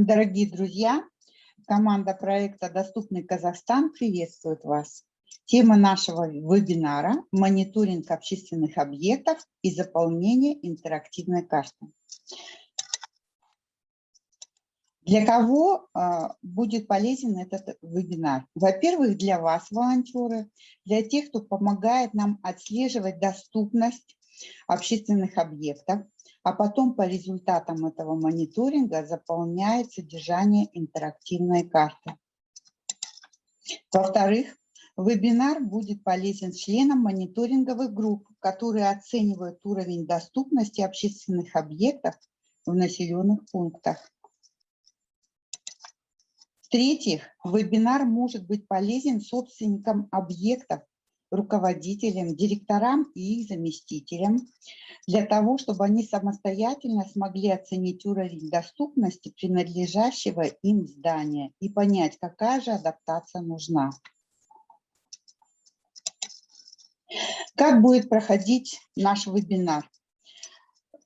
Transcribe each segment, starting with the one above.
Дорогие друзья, команда проекта «Доступный Казахстан» приветствует вас. Тема нашего вебинара – мониторинг общественных объектов и заполнение интерактивной карты. Для кого будет полезен этот вебинар? Во-первых, для вас, волонтеры, для тех, кто помогает нам отслеживать доступность общественных объектов, а потом по результатам этого мониторинга заполняет содержание интерактивной карты. Во-вторых, вебинар будет полезен членам мониторинговых групп, которые оценивают уровень доступности общественных объектов в населенных пунктах. В-третьих, вебинар может быть полезен собственникам объектов, руководителям, директорам и их заместителям, для того, чтобы они самостоятельно смогли оценить уровень доступности принадлежащего им здания и понять, какая же адаптация нужна. Как будет проходить наш вебинар?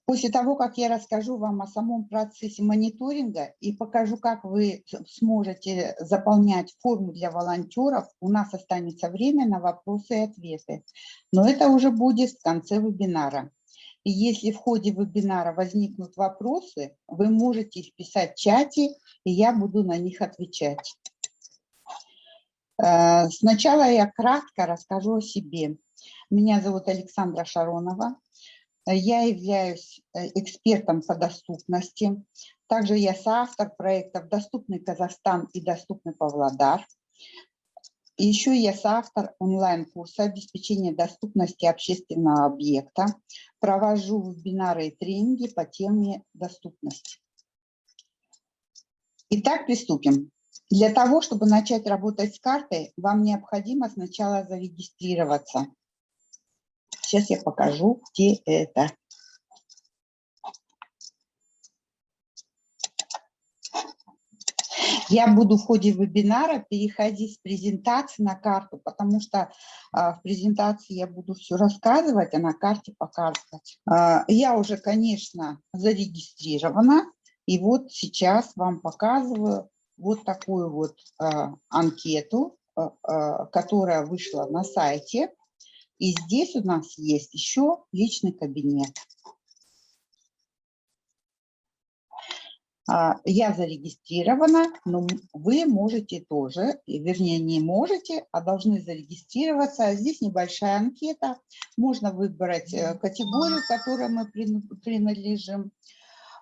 После того, как я расскажу вам о самом процессе мониторинга и покажу, как вы сможете заполнять форму для волонтеров, у нас останется время на вопросы и ответы. Но это уже будет в конце вебинара. И если в ходе вебинара возникнут вопросы, вы можете их писать в чате, и я буду на них отвечать. Сначала я кратко расскажу о себе. Меня зовут Александра Шаронова. Я являюсь экспертом по доступности. Также я соавтор проектов «Доступный Казахстан» и «Доступный Павлодар». И еще я соавтор онлайн-курса обеспечения доступности общественного объекта. Провожу вебинары и тренинги по теме доступности. Итак, приступим. Для того, чтобы начать работать с картой, вам необходимо сначала зарегистрироваться. Сейчас я покажу, где это. Я буду в ходе вебинара переходить с презентации на карту, потому что в презентации я буду все рассказывать, а на карте показывать. Я уже, конечно, зарегистрирована, и вот сейчас вам показываю вот такую вот анкету, которая вышла на сайте. И здесь у нас есть еще личный кабинет. Я зарегистрирована, но вы можете тоже, вернее не можете, а должны зарегистрироваться. Здесь небольшая анкета. Можно выбрать категорию, к которой мы принадлежим,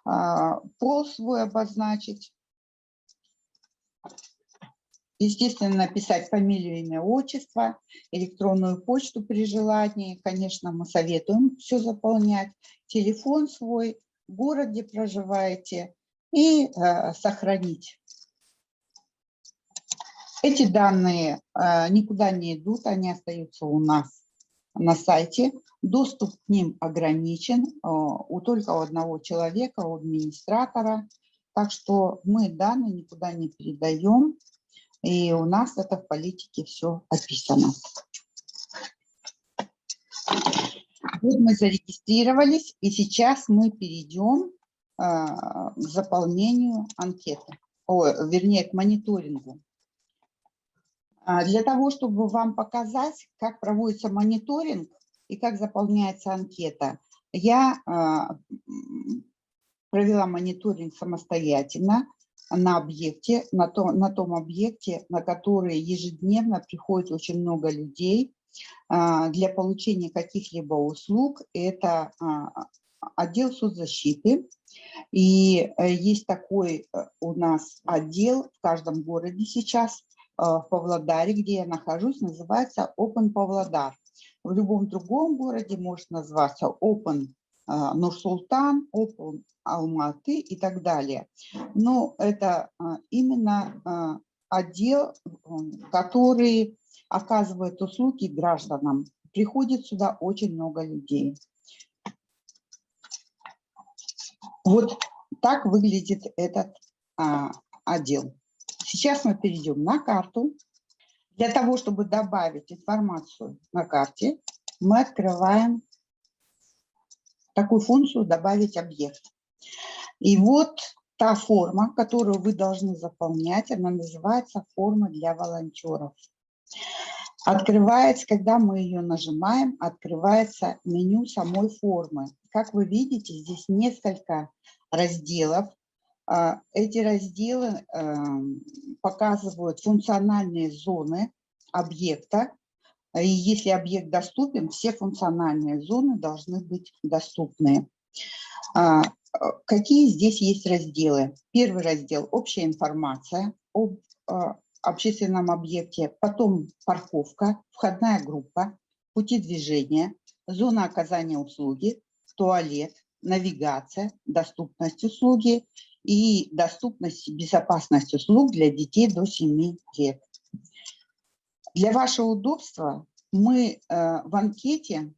пол свой обозначить. Естественно, написать фамилию, имя, отчество, электронную почту при желании. Конечно, мы советуем все заполнять. Телефон свой, город, где проживаете, и сохранить. Эти данные никуда не идут, они остаются у нас на сайте. Доступ к ним ограничен только у одного человека, у администратора. Так что мы данные никуда не передаем. И у нас это в политике все описано. Вот мы зарегистрировались, и сейчас мы перейдем к заполнению анкеты, вернее, к мониторингу. Для того, чтобы вам показать, как проводится мониторинг и как заполняется анкета, я провела мониторинг самостоятельно на объекте, на том объекте, на который ежедневно приходит очень много людей для получения каких-либо услуг. Это отдел соцзащиты. И есть такой у нас отдел в каждом городе сейчас, в Павлодаре, где я нахожусь, называется Open Павлодар. В любом другом городе может назваться Open Нур-Султан, Open Алматы и так далее. Но это именно отдел, который оказывает услуги гражданам. Приходит сюда очень много людей. Вот так выглядит этот отдел. Сейчас мы перейдем на карту. Для того, чтобы добавить информацию на карте, мы открываем такую функцию «Добавить объект». И вот та форма, которую вы должны заполнять, она называется форма для волонтеров. Открывается, когда мы ее нажимаем, открывается меню самой формы. Как вы видите, здесь несколько разделов. Эти разделы показывают функциональные зоны объекта. И если объект доступен, все функциональные зоны должны быть доступны. Какие здесь есть разделы? Первый раздел – общая информация об общественном объекте, потом парковка, входная группа, пути движения, зона оказания услуги, туалет, навигация, доступность услуги и доступность и безопасность услуг для детей до 7 лет. Для вашего удобства мы в анкете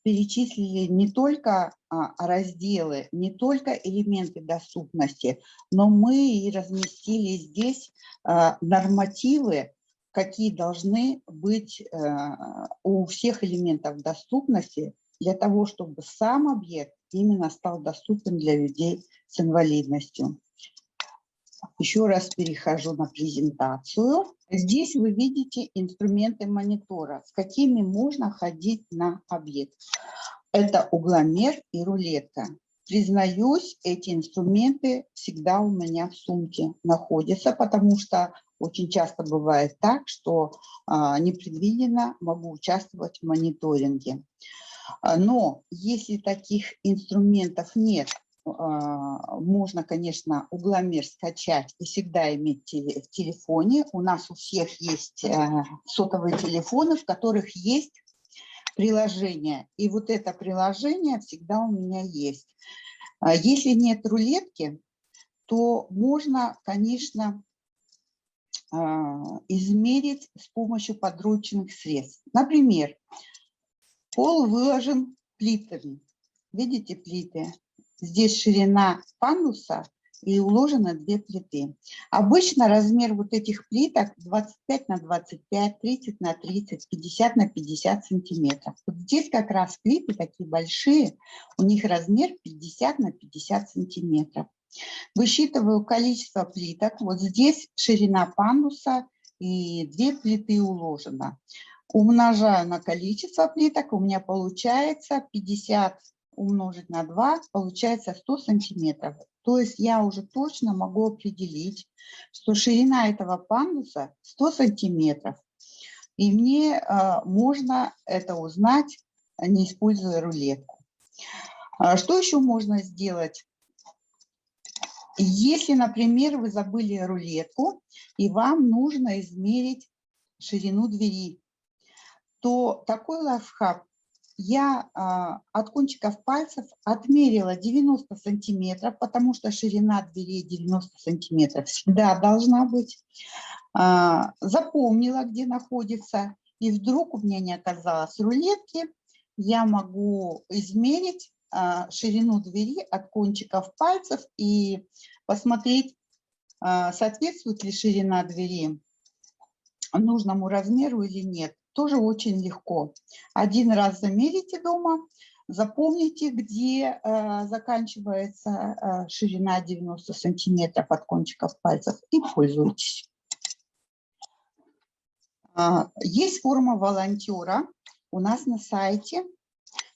перечислили не только разделы, не только элементы доступности, но мы и разместили здесь нормативы, какие должны быть у всех элементов доступности для того, чтобы сам объект именно стал доступен для людей с инвалидностью. Еще раз перехожу на презентацию. Здесь вы видите инструменты монитора, с какими можно ходить на объект. Это угломер и рулетка. Признаюсь, эти инструменты всегда у меня в сумке находятся, потому что очень часто бывает так, что непредвиденно могу участвовать в мониторинге. Но если таких инструментов нет, можно, конечно, угломер скачать и всегда иметь в телефоне. У нас у всех есть сотовые телефоны, в которых есть приложение. И вот это приложение всегда у меня есть. Если нет рулетки, то можно, конечно, измерить с помощью подручных средств. Например, пол выложен плитами. Видите плиты? Здесь ширина пандуса и уложены 2 плиты. Обычно размер вот этих плиток 25 на 25, 30 на 30, 50 на 50 сантиметров. Вот здесь как раз плиты такие большие, у них размер 50 на 50 сантиметров. Высчитываю количество плиток. Вот здесь ширина пандуса и 2 плиты уложено. Умножаю на количество плиток, у меня получается 50 умножить на 2, получается 100 сантиметров. То есть я уже точно могу определить, что ширина этого пандуса 100 сантиметров. И мне можно это узнать, не используя рулетку. Что еще можно сделать? Если, например, вы забыли рулетку, и вам нужно измерить ширину двери, то такой лайфхак. Я от кончиков пальцев отмерила 90 сантиметров, потому что ширина двери 90 сантиметров всегда должна быть. Запомнила, где находится, и вдруг у меня не оказалось рулетки, я могу измерить ширину двери от кончиков пальцев и посмотреть, соответствует ли ширина двери нужному размеру или нет. Тоже очень легко. Один раз замерите дома, запомните, где заканчивается ширина 90 сантиметров от кончиков пальцев и пользуйтесь. Есть форма волонтера у нас на сайте,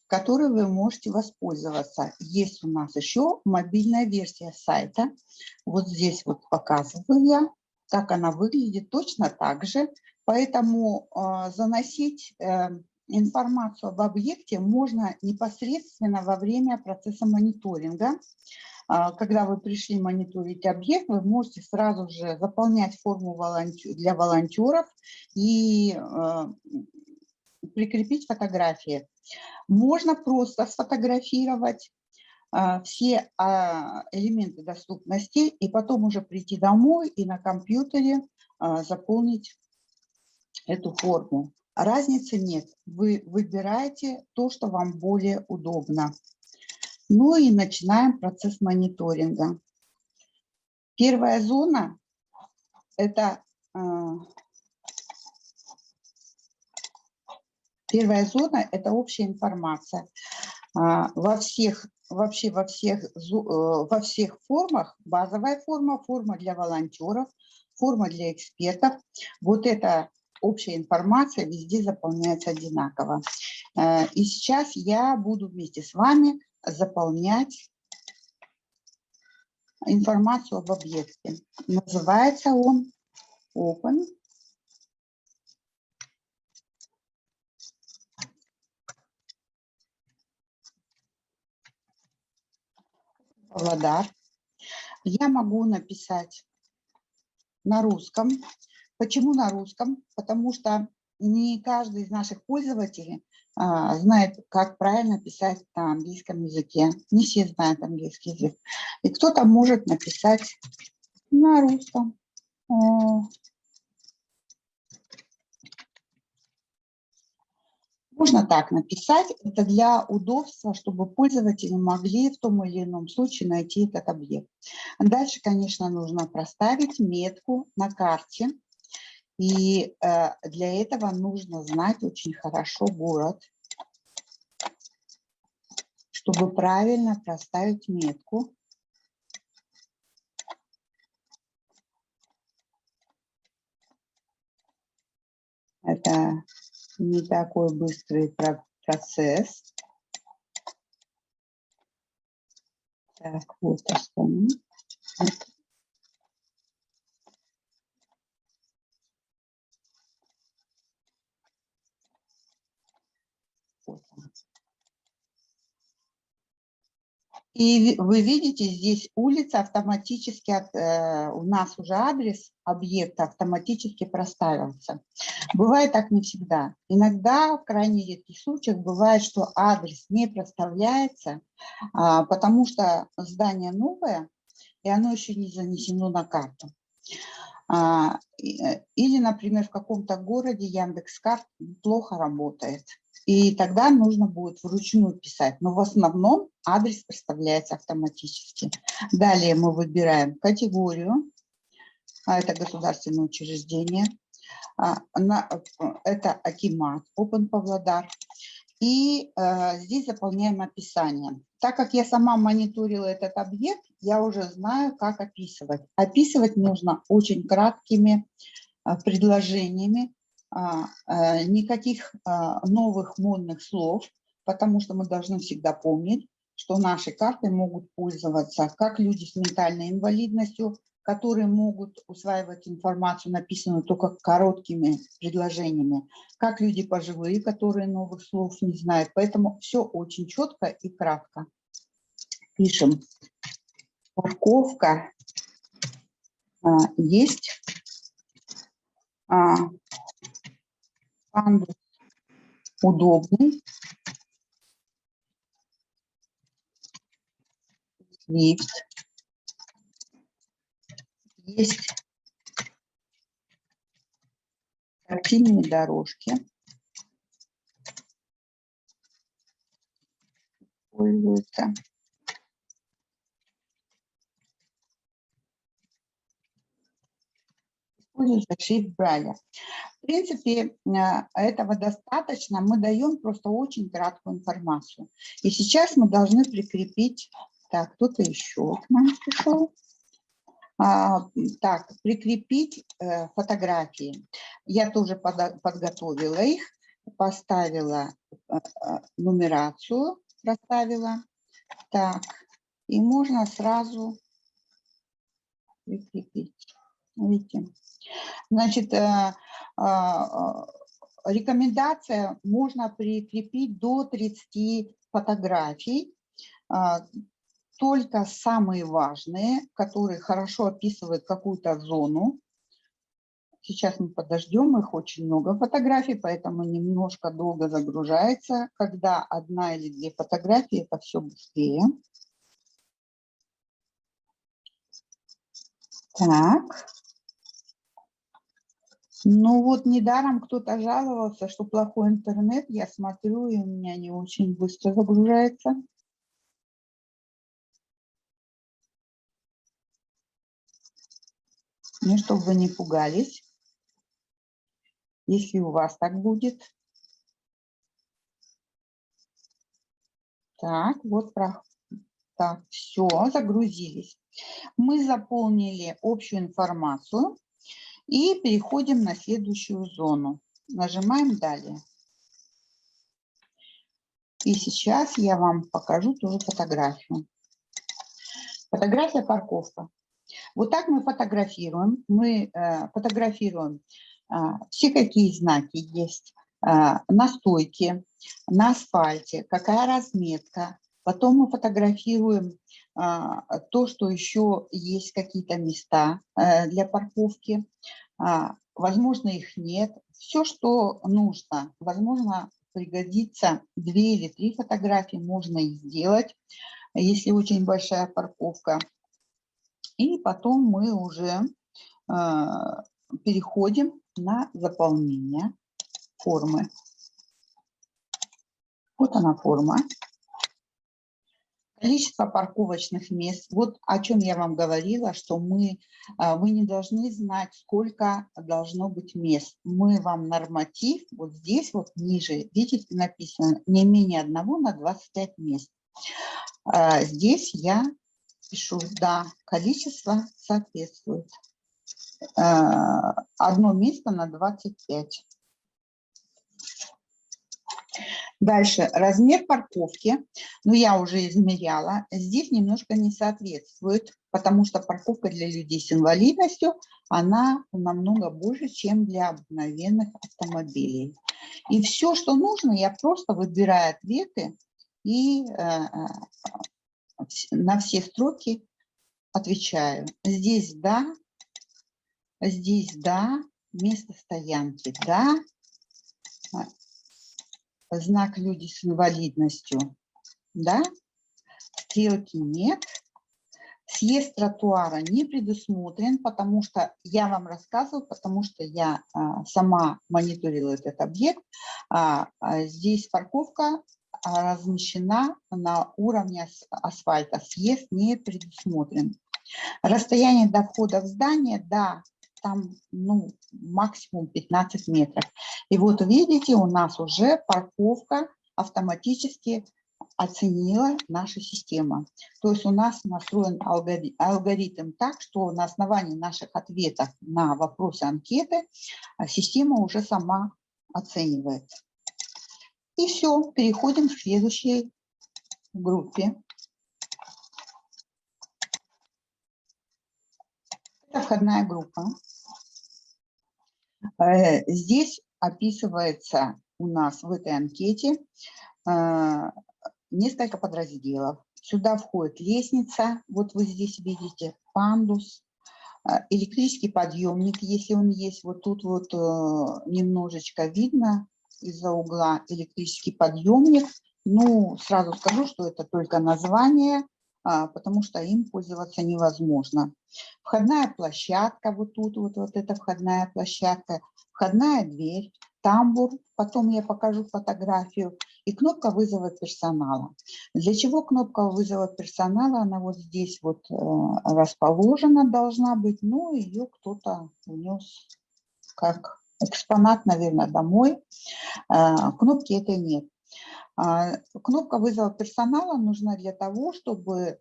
которой вы можете воспользоваться. Есть у нас еще мобильная версия сайта. Вот здесь вот показываю я, как она выглядит точно так же. Поэтому заносить информацию об объекте можно непосредственно во время процесса мониторинга. Когда вы пришли мониторить объект, вы можете сразу же заполнять форму для волонтеров и прикрепить фотографии. Можно просто сфотографировать все элементы доступности и потом уже прийти домой и на компьютере заполнить эту форму. Разницы нет. Вы выбираете то, что вам более удобно. Ну и начинаем процесс мониторинга. Первая зона – это общая информация. Во всех вообще во всех формах: базовая форма, форма для волонтеров, форма для экспертов. Вот эта общая информация везде заполняется одинаково. И сейчас я буду вместе с вами заполнять информацию об объекте. Называется он Open Павлодар. Я могу написать на русском. Почему на русском? Потому что не каждый из наших пользователей знает, как правильно писать на английском языке. Не все знают английский язык. И кто-то может написать на русском. Можно так написать. Это для удобства, чтобы пользователи могли в том или ином случае найти этот объект. Дальше, конечно, нужно проставить метку на карте. И для этого нужно знать очень хорошо город, чтобы правильно проставить метку. Это не такой быстрый процесс. Так, вот оставим. Вот. И вы видите, здесь улица автоматически, у нас уже адрес объекта автоматически проставился. Бывает так не всегда. Иногда, в крайне редких случаях, бывает, что адрес не проставляется, потому что здание новое, и оно еще не занесено на карту. Или, например, в каком-то городе Яндекс.Карт плохо работает. И тогда нужно будет вручную писать. Но в основном адрес проставляется автоматически. Далее мы выбираем категорию. Это государственное учреждение. Это Акимат, Open Павлодар. И здесь заполняем описание. Так как я сама мониторила этот объект, я уже знаю, как описывать. Описывать нужно очень краткими предложениями, никаких новых модных слов, потому что мы должны всегда помнить, что наши карты могут пользоваться как люди с ментальной инвалидностью, которые могут усваивать информацию, написанную только короткими предложениями, как люди пожилые, которые новых слов не знают. Поэтому все очень четко и кратко. Пишем. Парковка есть. Пандус удобный. Лифт. Есть тактильные дорожки. Пользуются. Используется шрифт Брайля. В принципе, этого достаточно. Мы даем просто очень краткую информацию. И сейчас мы должны прикрепить... Так, кто-то еще к нам пришел. Так, прикрепить фотографии. Я тоже подготовила их, поставила нумерацию, проставила. Так, и можно сразу прикрепить. Видите? Значит, рекомендация: можно прикрепить до 30 фотографий, только самые важные, которые хорошо описывают какую-то зону. Сейчас мы подождем, их очень много фотографий, поэтому немножко долго загружается. Когда одна или две фотографии, это все быстрее. Так. Ну вот недаром кто-то жаловался, что плохой интернет. Я смотрю, и у меня не очень быстро загружается. Ну, чтобы вы не пугались, если у вас так будет. Так, вот Так, все, загрузились. Мы заполнили общую информацию и переходим на следующую зону. Нажимаем «Далее». И сейчас я вам покажу тоже фотографию. Фотография парковка. Вот так мы фотографируем. Мы фотографируем все, какие знаки есть на стойке, на асфальте, какая разметка. Потом мы фотографируем то, что еще есть какие-то места для парковки. Возможно, их нет. Все, что нужно. Возможно, пригодится 2 или 3 фотографии, можно их сделать, если очень большая парковка. И потом мы уже переходим на заполнение формы. Вот она форма. Количество парковочных мест. Вот о чем я вам говорила, что вы не должны знать, сколько должно быть мест. Мы вам норматив, вот здесь вот ниже, видите, написано не менее 1 на 25 мест. Здесь я пишу, да, количество соответствует. 1 место на 25. Дальше, размер парковки, ну, я уже измеряла, здесь немножко не соответствует, потому что парковка для людей с инвалидностью, она намного больше, чем для обыкновенных автомобилей. И все, что нужно, я просто выбираю ответы и на все строки отвечаю. Здесь да, место стоянки да, знак «Люди с инвалидностью», да, стрелки нет, съезд тротуара не предусмотрен, потому что я вам рассказываю, потому что я сама мониторила этот объект. Здесь парковка размещена на уровне асфальта, съезд не предусмотрен. Расстояние до входа в здание, да, там ну, максимум 15 метров. И вот видите, у нас уже парковка автоматически оценила наша система. То есть у нас настроен алгоритм так, что на основании наших ответов на вопросы анкеты система уже сама оценивает. И все, переходим к следующей группе. Это входная группа. Здесь описывается у нас в этой анкете несколько подразделов. Сюда входит лестница, вот вы здесь видите, пандус, электрический подъемник, если он есть, вот тут вот немножечко видно из-за угла электрический подъемник. Ну, сразу скажу, что это только название, потому что им пользоваться невозможно. Входная площадка, вот тут вот эта входная площадка, входная дверь, тамбур, потом я покажу фотографию, и кнопка вызова персонала. Для чего кнопка вызова персонала? Она вот здесь вот расположена должна быть, но ее кто-то унес как экспонат, наверное, домой. Кнопки этой нет. Кнопка вызова персонала нужна для того, чтобы,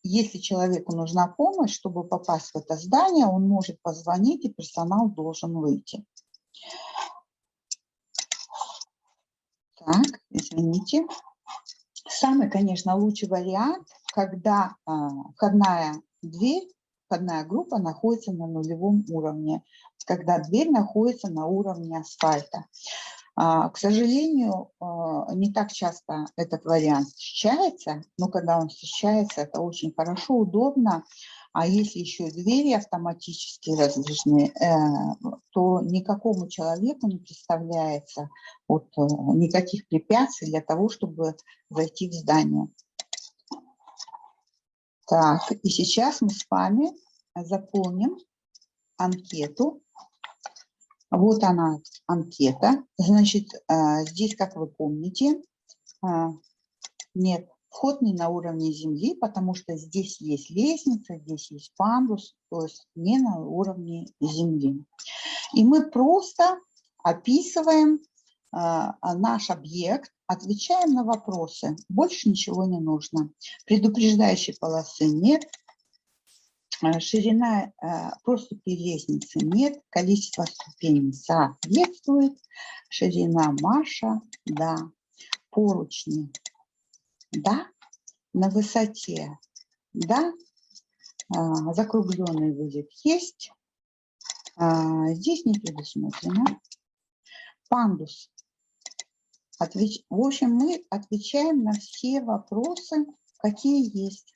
если человеку нужна помощь, чтобы попасть в это здание, он может позвонить, и персонал должен выйти. Так, извините. Самый, конечно, лучший вариант, когда входная дверь, входная группа находится на нулевом уровне, когда дверь находится на уровне асфальта. К сожалению, не так часто этот вариант встречается, но когда он встречается, это очень хорошо, удобно. А если еще двери автоматически раздвижны, то никакому человеку не представляется вот, никаких препятствий для того, чтобы зайти в здание. Так, и сейчас мы с вами заполним анкету. Вот она, анкета. Значит, здесь, как вы помните, нет, вход не на уровне земли, потому что здесь есть лестница, здесь есть пандус, то есть не на уровне земли. И мы просто описываем наш объект, отвечаем на вопросы. Больше ничего не нужно. Предупреждающей полосы нет. Ширина проступи лестницы нет. Количество ступеней соответствует. Ширина марша, да. Поручни, да. На высоте, да. Закругленный вылет есть. Здесь не предусмотрено. Пандус. В общем, мы отвечаем на все вопросы, какие есть.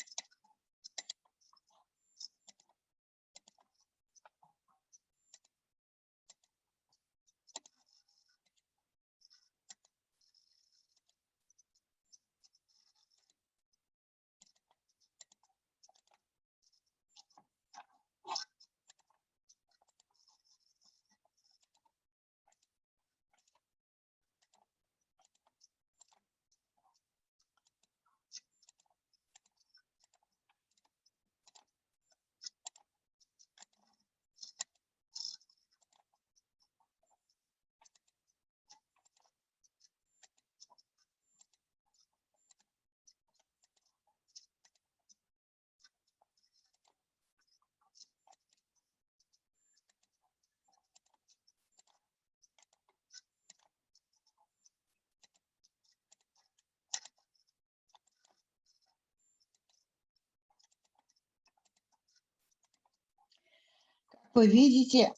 Вы видите,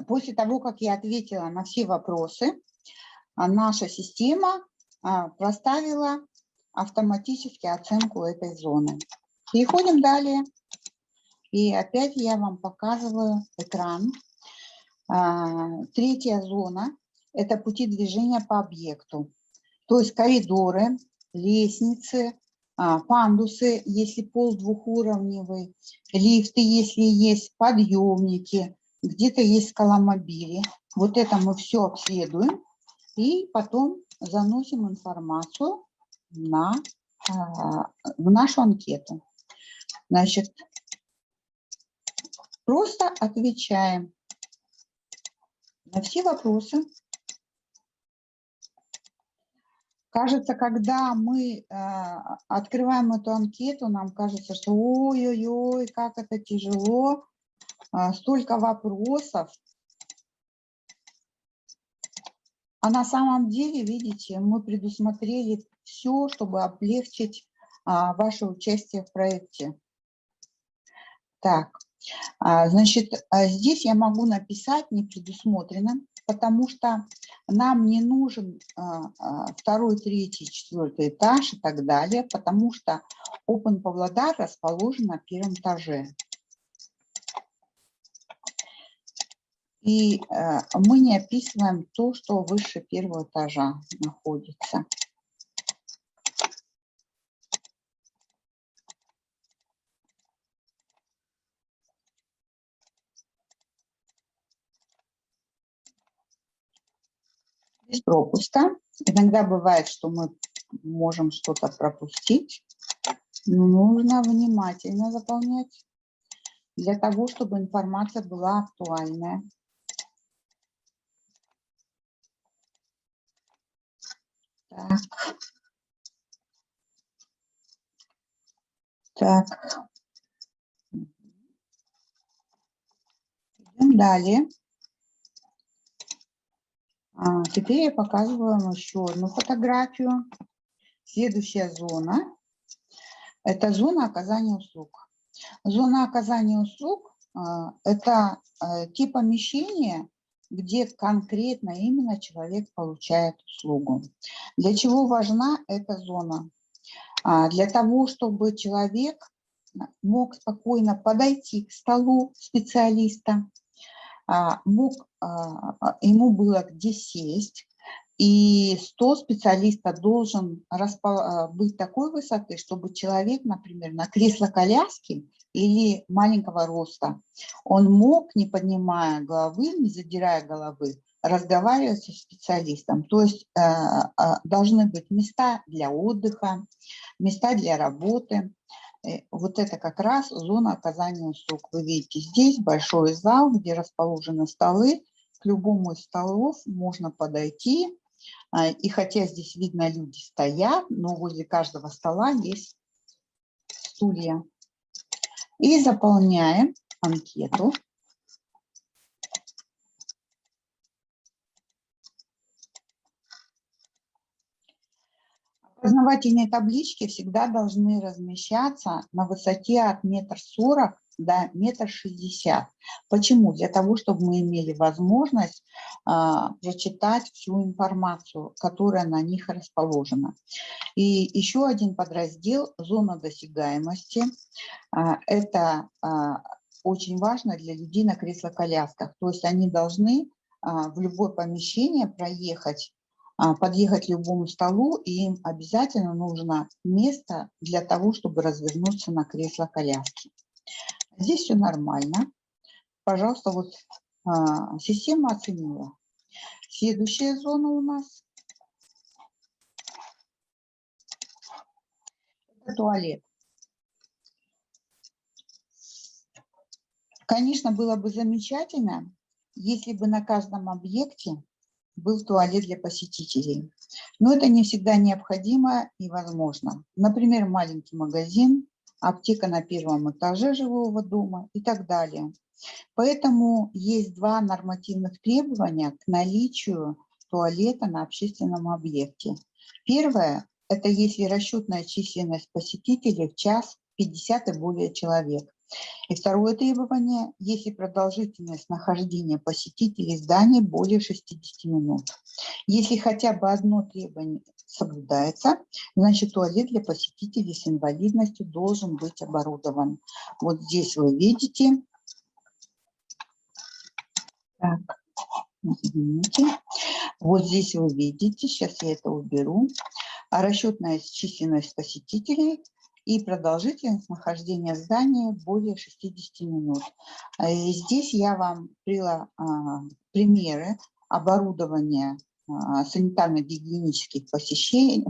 после того, как я ответила на все вопросы, наша система проставила автоматически оценку этой зоны. Переходим далее. И опять я вам показываю экран. Третья зона – это пути движения по объекту. То есть коридоры, лестницы, пандусы, если пол двухуровневый, лифты, если есть, подъемники, где-то есть скаломобили. Вот это мы все обследуем и потом заносим информацию в нашу анкету. Значит, просто отвечаем на все вопросы. Кажется, когда мы открываем эту анкету, нам кажется, что ой-ой-ой, как это тяжело, столько вопросов. А на самом деле, видите, мы предусмотрели все, чтобы облегчить ваше участие в проекте. Так, значит, здесь я могу написать «не предусмотрено», потому что нам не нужен второй, третий, четвертый этаж и так далее, потому что Open Павлодар расположен на первом этаже. И мы не описываем то, что выше первого этажа находится. Без пропуска. Иногда бывает, что мы можем что-то пропустить. Нужно внимательно заполнять для того, чтобы информация была актуальная. Так. Так. Идем далее. Теперь я показываю вам еще одну фотографию. Следующая зона – это зона оказания услуг. Зона оказания услуг – это те помещения, где конкретно именно человек получает услугу. Для чего важна эта зона? Для того, чтобы человек мог спокойно подойти к столу специалиста, ему было где сесть, и стол специалиста должен быть такой высоты, чтобы человек, например, на кресло-коляске или маленького роста, он мог, не поднимая головы, не задирая головы, разговаривать со специалистом. То есть должны быть места для отдыха, места для работы. Вот это как раз зона оказания услуг. Вы видите, здесь большой зал, где расположены столы. К любому из столов можно подойти, И хотя здесь видно, люди стоят, но возле каждого стола есть стулья. И заполняем анкету. Опознавательные таблички всегда должны размещаться на высоте от 1,40 м до 1,60 м. Почему? Для того, чтобы мы имели возможность прочитать всю информацию, которая на них расположена. И еще один подраздел – зона досягаемости. Это очень важно для людей на кресло-колясках. То есть они должны в любое помещение проехать, подъехать к любому столу, и им обязательно нужно место для того, чтобы развернуться на кресло-коляске. Здесь все нормально. Пожалуйста, вот система оценила. Следующая зона у нас – это туалет. Конечно, было бы замечательно, если бы на каждом объекте был туалет для посетителей. Но это не всегда необходимо и возможно. Например, маленький магазин, аптека на первом этаже жилого дома и так далее. Поэтому есть два нормативных требования к наличию туалета на общественном объекте. Первое – это если расчетная численность посетителей в час 50 и более человек. И второе требование, если продолжительность нахождения посетителей в здании более 60 минут. Если хотя бы одно требование соблюдается, значит туалет для посетителей с инвалидностью должен быть оборудован. Вот здесь вы видите. Так, извините. Вот здесь вы видите, сейчас я это уберу. Расчетная численность посетителей и продолжительность нахождения в здании более 60 минут. И здесь я вам привела примеры оборудования санитарно-гигиенических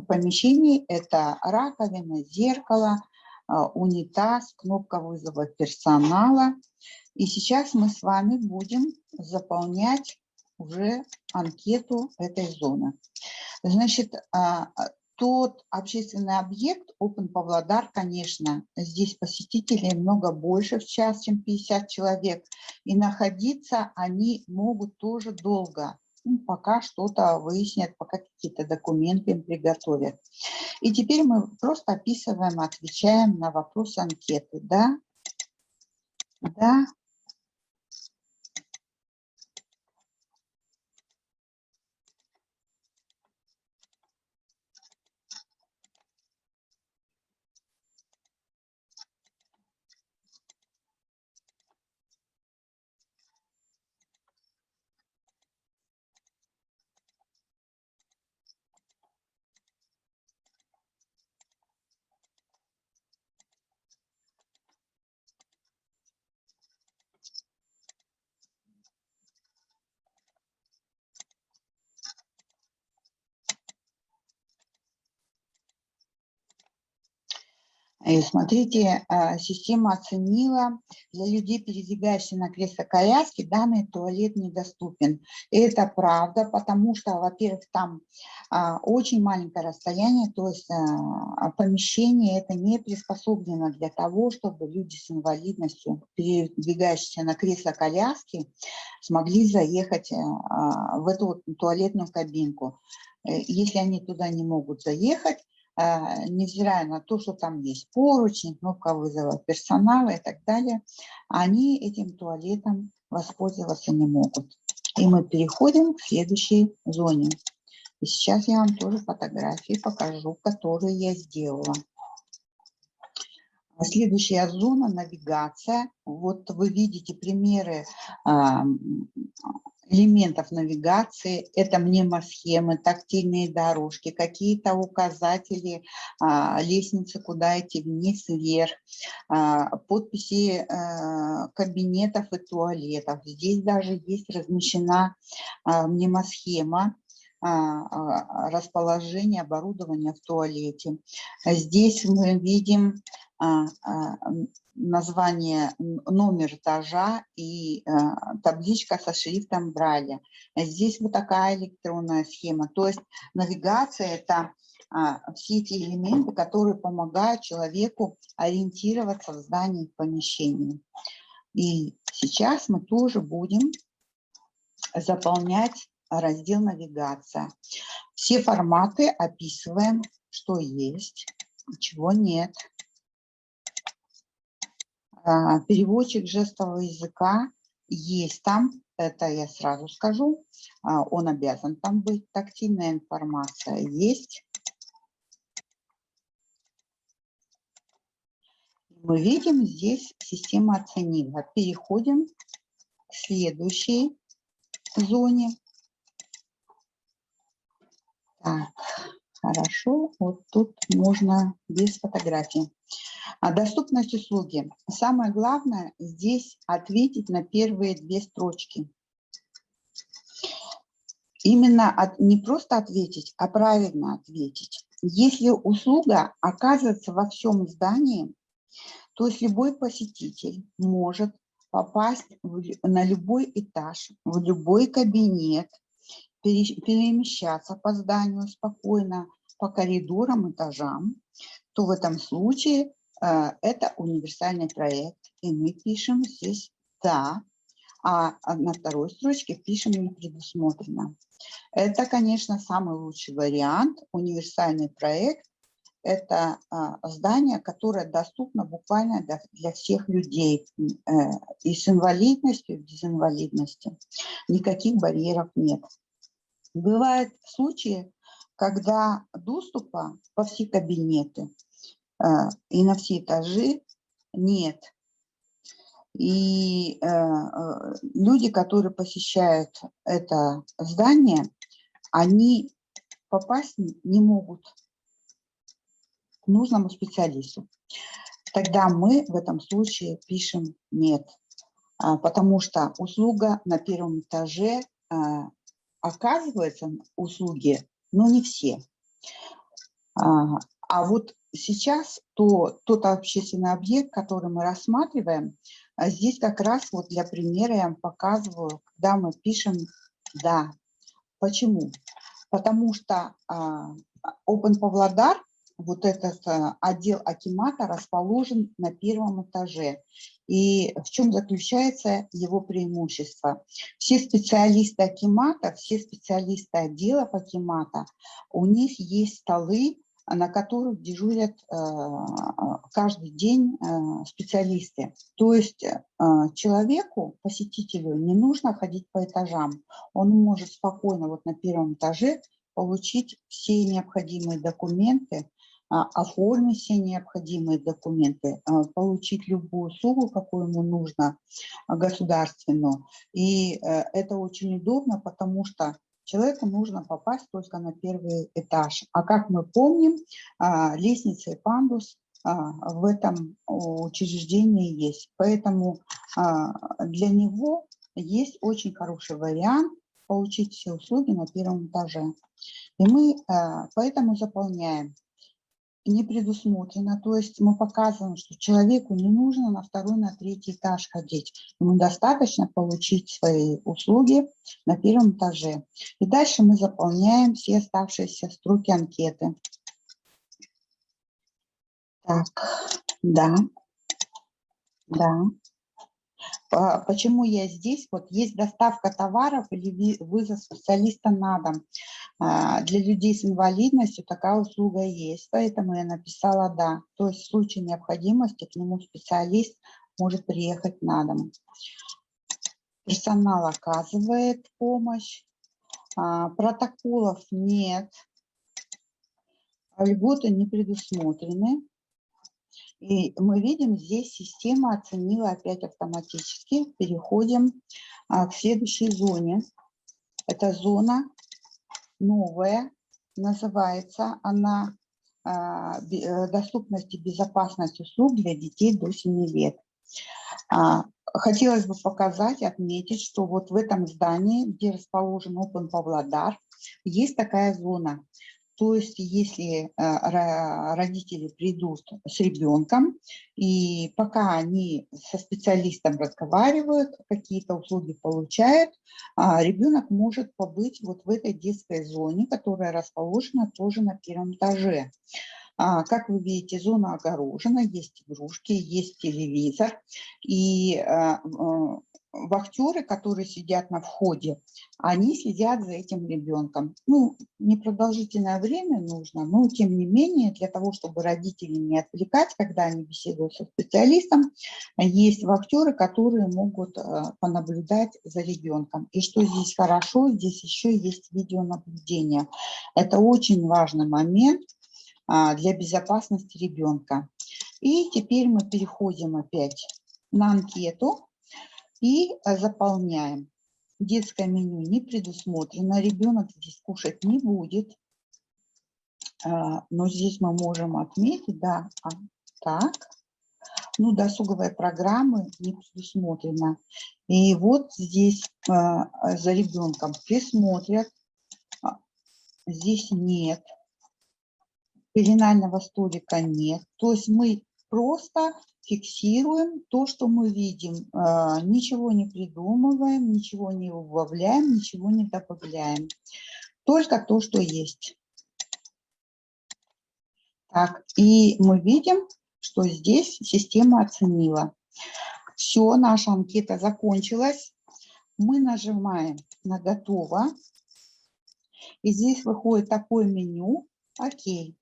помещений. Это раковина, зеркало, унитаз, кнопка вызова персонала. И сейчас мы с вами будем заполнять уже анкету этой зоны. Значит, тот общественный объект Open Павлодар, конечно, здесь посетителей много больше в час, чем 50 человек. И находиться они могут тоже долго, пока что-то выяснят, пока какие-то документы им приготовят. И теперь мы просто описываем, отвечаем на вопросы анкеты. Да? Да? И смотрите, система оценила, для людей, передвигающихся на кресло-коляске, данный туалет недоступен. И это правда, потому что, во-первых, там очень маленькое расстояние, то есть помещение это не приспособлено для того, чтобы люди с инвалидностью, передвигающиеся на кресло-коляске, смогли заехать в эту туалетную кабинку. Если они туда не могут заехать, невзирая на то, что там есть поручни, кнопка вызова персонала и так далее, они этим туалетом воспользоваться не могут. И мы переходим к следующей зоне. И сейчас я вам тоже фотографии покажу, которые я сделала. Следующая зона – навигация. Вот вы видите примеры элементов навигации. Это мнемосхемы, тактильные дорожки, какие-то указатели, лестницы, куда идти вниз, вверх, подписи кабинетов и туалетов. Здесь даже есть размещена мнемосхема расположения оборудования в туалете. Здесь мы видим название, номер этажа и табличка со шрифтом Брайля. Здесь вот такая электронная схема. То есть навигация – это все эти элементы, которые помогают человеку ориентироваться в здании, в помещении. И сейчас мы тоже будем заполнять раздел «Навигация». Все форматы описываем, что есть, чего нет. Переводчик жестового языка есть там, это я сразу скажу, он обязан там быть. Тактильная информация есть. Мы видим здесь система оценила. Переходим к следующей зоне. Так, хорошо, вот тут можно без фотографий. Доступность услуги. Самое главное здесь ответить на первые две строчки. Именно не просто ответить, а правильно ответить. Если услуга оказывается во всем здании, то есть любой посетитель может попасть на любой этаж, в любой кабинет, перемещаться по зданию спокойно, по коридорам, этажам, то в этом случае это универсальный проект. И мы пишем здесь «да», а на второй строчке пишем «не предусмотрено». Это, конечно, самый лучший вариант. Универсальный проект – это здание, которое доступно буквально для всех людей, и с инвалидностью, и без инвалидности. Никаких барьеров нет. Бывают случаи, когда доступа во все кабинеты и на все этажи нет. И люди, которые посещают это здание, они попасть не могут к нужному специалисту. Тогда мы в этом случае пишем «нет», потому что услуга на первом этаже оказывается услуги, но не все. А вот сейчас тот общественный объект, который мы рассматриваем, здесь как раз вот для примера я вам показываю, когда мы пишем «да». Почему? Потому что Open Павлодар, вот этот отдел акимата, расположен на первом этаже. И в чем заключается его преимущество? Все специалисты акимата, все специалисты отделов акимата, у них есть столы, на которых дежурят каждый день специалисты. То есть человеку, посетителю, не нужно ходить по этажам. Он может спокойно вот на первом этаже получить все необходимые документы, оформить все необходимые документы, получить любую услугу, какую ему нужно, государственную. И это очень удобно, потому что человеку нужно попасть только на первый этаж. А как мы помним, лестница и пандус в этом учреждении есть. Поэтому для него есть очень хороший вариант получить все услуги на первом этаже. И мы поэтому заполняем «не предусмотрено», то есть мы показываем, что человеку не нужно на второй, на третий этаж ходить. Ему достаточно получить свои услуги на первом этаже. И дальше мы заполняем все оставшиеся строки анкеты. Так, да. Почему я здесь? Вот есть доставка товаров или вызов специалиста на дом. Для людей с инвалидностью такая услуга есть, поэтому я написала «да». То есть в случае необходимости к нему специалист может приехать на дом. Персонал оказывает помощь, протоколов нет, льготы не предусмотрены. И мы видим, здесь система оценила опять автоматически. Переходим к следующей зоне. Это зона новая, называется она «Доступность и безопасность услуг для детей до 7 лет». Хотелось бы показать, отметить, что вот в этом здании, где расположен Open Павлодар, есть такая зона. То есть если родители придут с ребенком, и пока они со специалистом разговаривают, какие-то услуги получают, ребенок может побыть вот в этой детской зоне, которая расположена тоже на первом этаже. Как вы видите, зона огорожена, есть игрушки, есть телевизор. И вахтеры, которые сидят на входе, они следят за этим ребенком. Ну, непродолжительное время нужно, но тем не менее, для того, чтобы родителей не отвлекать, когда они беседуют со специалистом, есть вахтеры, которые могут понаблюдать за ребенком. И что здесь хорошо, здесь еще есть видеонаблюдение. Это очень важный момент для безопасности ребенка. И теперь мы переходим опять на анкету и заполняем. Детское меню не предусмотрено, ребенок здесь кушать не будет, но здесь мы можем отметить, да, так, ну, досуговые программы не предусмотрено. И вот здесь за ребенком присмотрят, здесь нет. Пеленального столика нет. То есть мы просто фиксируем то, что мы видим. Ничего не придумываем, ничего не убавляем, ничего не добавляем. Только то, что есть. Так, и мы видим, что здесь система оценила. Все, наша анкета закончилась. Мы нажимаем на «Готово». И здесь выходит такое меню. Окей.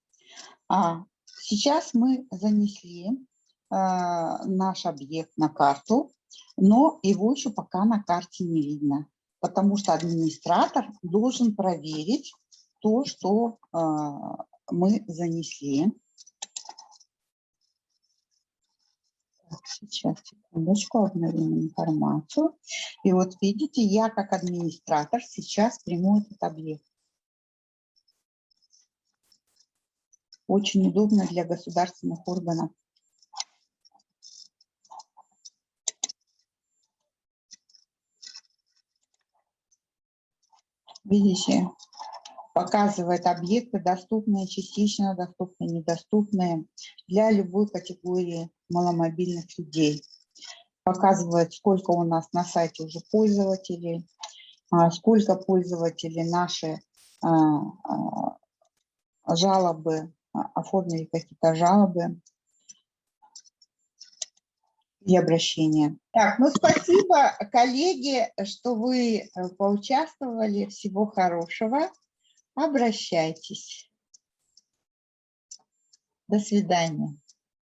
Сейчас мы занесли наш объект на карту, но его еще пока на карте не видно, потому что администратор должен проверить то, что мы занесли. Так, сейчас, секундочку, обновим информацию. И вот видите, я как администратор сейчас приму этот объект. Очень удобно для государственных органов. Видите, показывает объекты доступные, частично доступные, недоступные для любой категории маломобильных людей. Показывает, сколько у нас на сайте уже пользователей, сколько пользователей наши жалобы, оформили какие-то жалобы и обращения. Так, ну спасибо, коллеги, что вы поучаствовали. Всего хорошего. Обращайтесь. До свидания.